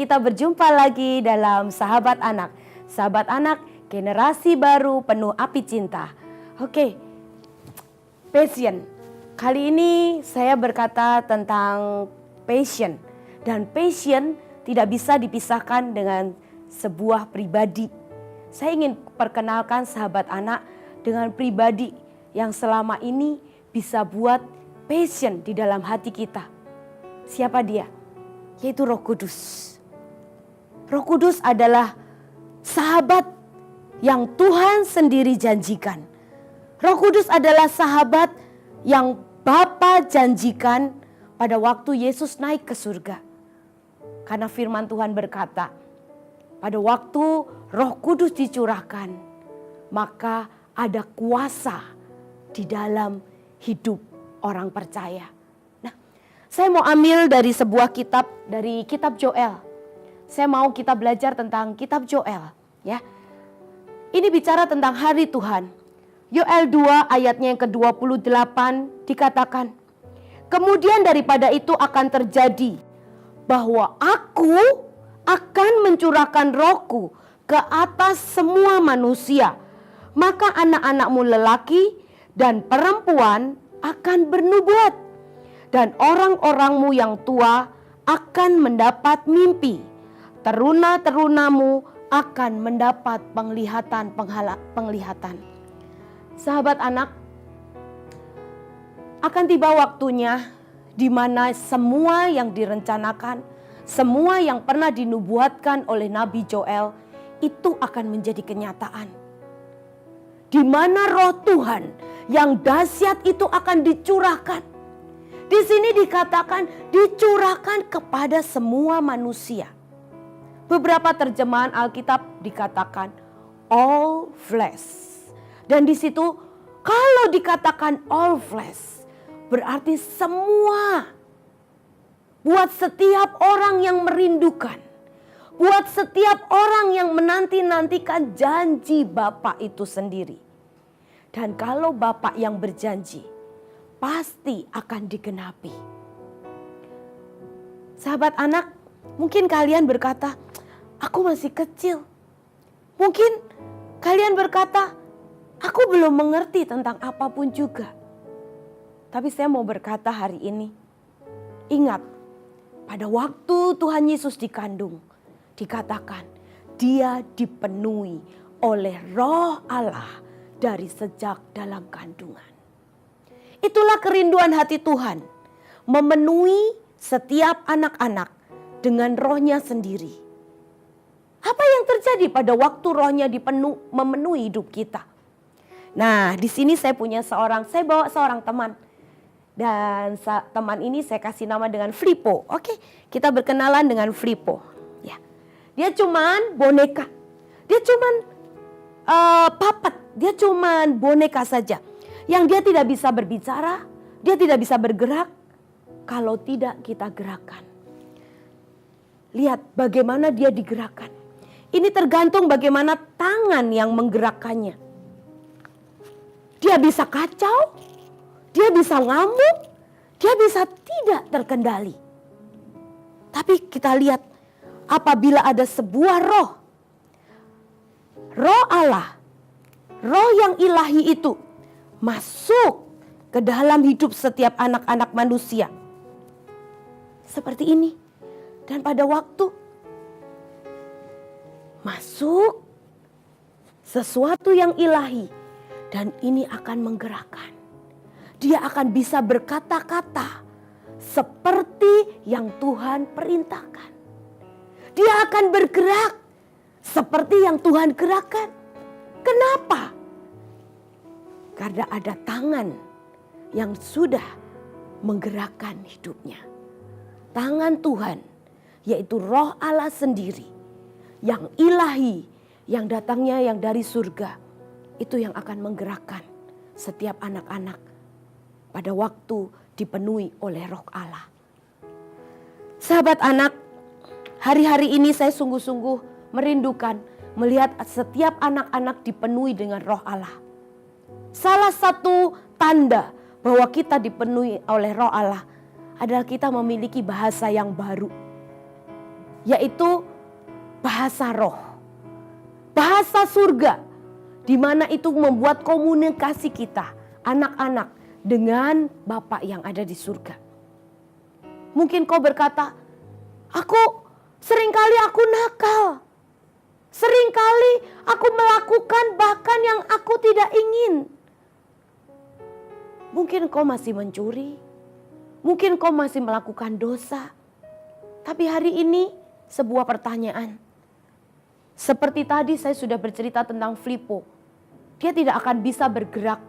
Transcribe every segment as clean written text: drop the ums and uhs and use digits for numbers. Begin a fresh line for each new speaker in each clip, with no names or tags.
kita berjumpa lagi dalam Sahabat Anak. Sahabat Anak, generasi baru penuh api cinta. Oke, passion. Kali ini saya berkata tentang passion. Dan passion tidak bisa dipisahkan dengan sebuah pribadi. Saya ingin perkenalkan sahabat anak dengan pribadi yang selama ini bisa buat passion di dalam hati kita. Siapa dia? Yaitu Roh Kudus. Roh Kudus adalah sahabat yang Tuhan sendiri janjikan. Roh Kudus adalah sahabat yang Bapa janjikan pada waktu Yesus naik ke surga. Karena firman Tuhan berkata, pada waktu Roh Kudus dicurahkan, maka ada kuasa di dalam hidup orang percaya. Nah, saya mau ambil dari sebuah kitab, dari kitab Joel. Saya mau kita belajar tentang kitab Joel, ya. Ini bicara tentang hari Tuhan. Yoel 2 ayatnya yang ke-28 dikatakan, kemudian daripada itu akan terjadi bahwa aku akan mencurahkan rohku ke atas semua manusia. Maka anak-anakmu lelaki dan perempuan akan bernubuat. Dan orang-orangmu yang tua akan mendapat mimpi. Teruna-terunamu akan mendapat penglihatan. Sahabat anak, akan tiba waktunya di mana semua yang direncanakan, semua yang pernah dinubuatkan oleh Nabi Joel itu akan menjadi kenyataan. Di mana roh Tuhan yang dahsyat itu akan dicurahkan. Di sini dikatakan dicurahkan kepada semua manusia. Beberapa terjemahan Alkitab dikatakan all flesh. Dan di situ kalau dikatakan all flesh berarti semua. Buat setiap orang yang merindukan. Buat setiap orang yang menanti-nantikan janji Bapa itu sendiri. Dan kalau Bapa yang berjanji, pasti akan digenapi. Sahabat anak, mungkin kalian berkata, aku masih kecil. Mungkin kalian berkata, aku belum mengerti tentang apapun juga. Tapi saya mau berkata hari ini, ingat, pada waktu Tuhan Yesus dikandung, dikatakan dia dipenuhi oleh Roh Allah dari sejak dalam kandungan. Itulah kerinduan hati Tuhan, memenuhi setiap anak-anak dengan rohnya sendiri. Apa yang terjadi pada waktu rohnya memenuhi hidup kita? Nah, di sini saya bawa seorang teman. Dan teman ini saya kasih nama dengan Flippo. Oke, kita berkenalan dengan Flippo. Ya, dia cuman boneka. Dia cuman puppet. Dia cuman boneka saja. Yang dia tidak bisa berbicara, dia tidak bisa bergerak kalau tidak kita gerakan. Lihat bagaimana dia digerakkan. Ini tergantung bagaimana tangan yang menggerakkannya. Dia bisa kacau, dia bisa ngamuk, dia bisa tidak terkendali. Tapi kita lihat apabila ada sebuah roh Allah, roh yang ilahi itu masuk ke dalam hidup setiap anak-anak manusia. Seperti ini. Dan pada waktu masuk sesuatu yang ilahi dan ini akan menggerakkan. Dia akan bisa berkata-kata seperti yang Tuhan perintahkan. Dia akan bergerak seperti yang Tuhan gerakkan. Kenapa? Karena ada tangan yang sudah menggerakkan hidupnya. Tangan Tuhan, yaitu Roh Allah sendiri, yang ilahi, yang datangnya yang dari surga, itu yang akan menggerakkan setiap anak-anak pada waktu dipenuhi oleh Roh Allah. Sahabat anak, hari-hari ini saya sungguh-sungguh merindukan melihat setiap anak-anak dipenuhi dengan Roh Allah. Salah satu tanda bahwa kita dipenuhi oleh Roh Allah adalah kita memiliki bahasa yang baru. yaitu bahasa roh, bahasa surga, di mana itu membuat komunikasi kita, anak-anak, dengan Bapa yang ada di surga. Mungkin kau berkata, seringkali aku nakal, seringkali aku melakukan bahkan yang aku tidak ingin. Mungkin kau masih mencuri, mungkin kau masih melakukan dosa. Tapi hari ini sebuah pertanyaan. Seperti tadi saya sudah bercerita tentang Filippo. Dia tidak akan bisa bergerak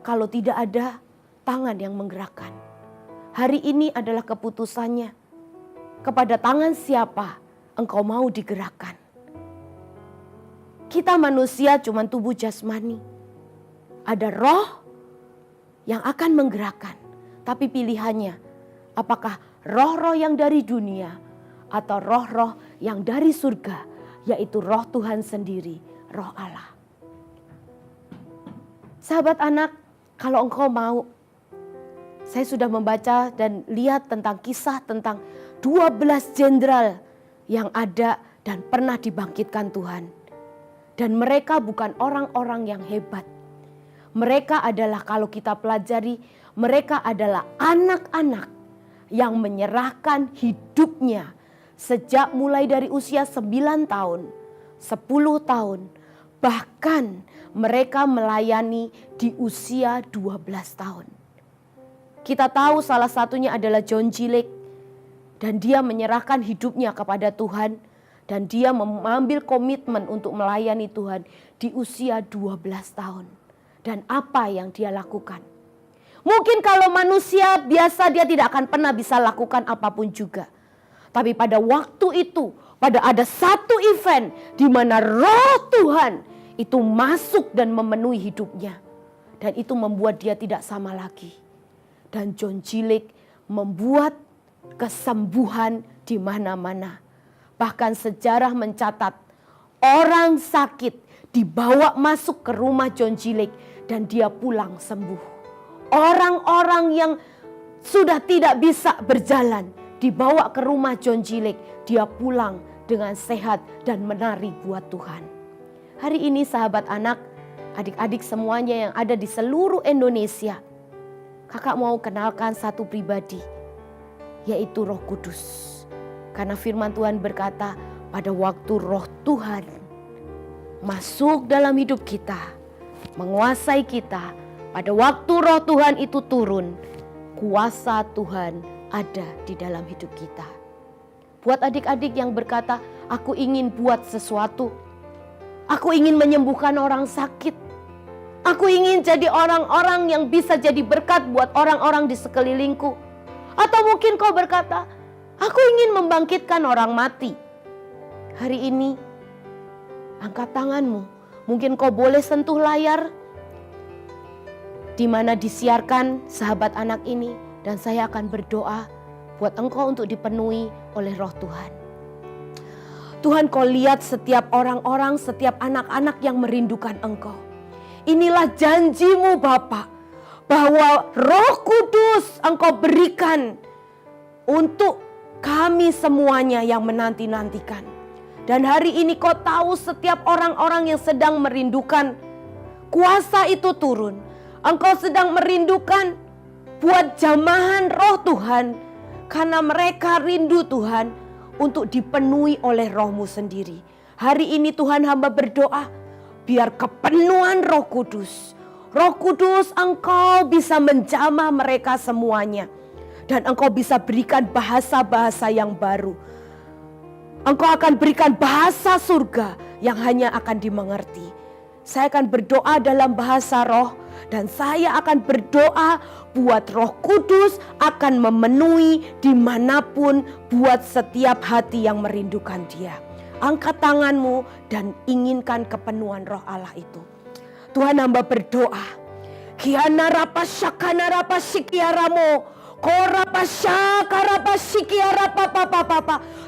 kalau tidak ada tangan yang menggerakkan. Hari ini adalah keputusannya. Kepada tangan siapa engkau mau digerakkan? Kita manusia cuma tubuh jasmani. Ada roh yang akan menggerakkan. Tapi pilihannya, apakah roh-roh yang dari dunia atau roh-roh yang dari surga, yaitu roh Tuhan sendiri, roh Allah. Sahabat anak, kalau engkau mau, saya sudah membaca dan lihat tentang kisah tentang 12 jenderal yang ada dan pernah dibangkitkan Tuhan. Dan mereka bukan orang-orang yang hebat. Mereka adalah, kalau kita pelajari, mereka adalah anak-anak yang menyerahkan hidupnya sejak mulai dari usia 9 tahun, 10 tahun, bahkan mereka melayani di usia 12 tahun. Kita tahu salah satunya adalah John G. Lake, dan dia menyerahkan hidupnya kepada Tuhan, dan dia mengambil komitmen untuk melayani Tuhan di usia 12 tahun. Dan apa yang dia lakukan? Mungkin kalau manusia biasa dia tidak akan pernah bisa lakukan apapun juga. Tapi pada waktu itu, ada satu event di mana roh Tuhan itu masuk dan memenuhi hidupnya. Dan itu membuat dia tidak sama lagi. Dan John G. Lake membuat kesembuhan di mana-mana. Bahkan sejarah mencatat orang sakit dibawa masuk ke rumah John G. Lake dan dia pulang sembuh. Orang-orang yang sudah tidak bisa berjalan dibawa ke rumah John G. Lake, dia pulang dengan sehat dan menari buat Tuhan. Hari ini sahabat anak, adik-adik semuanya yang ada di seluruh Indonesia, kakak mau kenalkan satu pribadi, yaitu Roh Kudus. Karena firman Tuhan berkata, pada waktu Roh Tuhan masuk dalam hidup kita, menguasai kita, pada waktu Roh Tuhan itu turun, kuasa Tuhan ada di dalam hidup kita. Buat adik-adik yang berkata, aku ingin buat sesuatu, aku ingin menyembuhkan orang sakit, aku ingin jadi orang-orang yang bisa jadi berkat buat orang-orang di sekelilingku. Atau mungkin kau berkata, aku ingin membangkitkan orang mati. Hari ini, angkat tanganmu. Mungkin kau boleh sentuh layar di mana disiarkan sahabat anak ini, dan saya akan berdoa buat engkau untuk dipenuhi oleh Roh Tuhan. Tuhan, kau lihat setiap orang-orang, setiap anak-anak yang merindukan engkau. Inilah janjimu Bapa, bahwa Roh Kudus engkau berikan untuk kami semuanya yang menanti-nantikan. Dan hari ini kau tahu setiap orang-orang yang sedang merindukan kuasa itu turun. Engkau sedang merindukan buat jamahan Roh Tuhan, karena mereka rindu Tuhan untuk dipenuhi oleh Roh-Mu sendiri. Hari ini Tuhan hamba berdoa, biar kepenuhan Roh Kudus. Roh Kudus engkau bisa menjamah mereka semuanya. Dan engkau bisa berikan bahasa-bahasa yang baru. Engkau akan berikan bahasa surga yang hanya akan dimengerti. Saya akan berdoa dalam bahasa roh. Dan saya akan berdoa buat Roh Kudus akan memenuhi dimanapun buat setiap hati yang merindukan Dia. Angkat tanganmu dan inginkan kepenuhan Roh Allah itu. Tuhan hamba berdoa. Kiana rapa syakana rapa sikiaramo.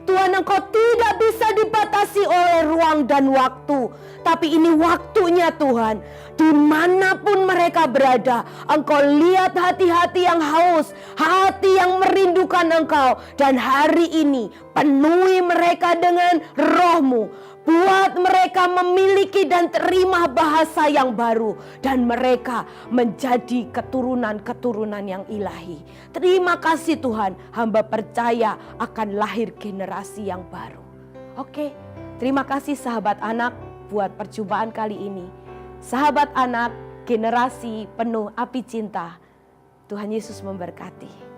Tuhan, engkau tidak bisa dibatasi oleh ruang dan waktu. Tetapi ini waktunya Tuhan. Dimanapun mereka berada, Engkau lihat hati-hati yang haus, hati yang merindukan Engkau. Dan hari ini penuhi mereka dengan Roh-Mu. Buat mereka memiliki dan terima bahasa yang baru. Dan mereka menjadi keturunan-keturunan yang ilahi. Terima kasih Tuhan, hamba percaya akan lahir generasi yang baru. Oke, terima kasih sahabat anak buat perjumpaan kali ini. Sahabat anak, generasi penuh api cinta. Tuhan Yesus memberkati.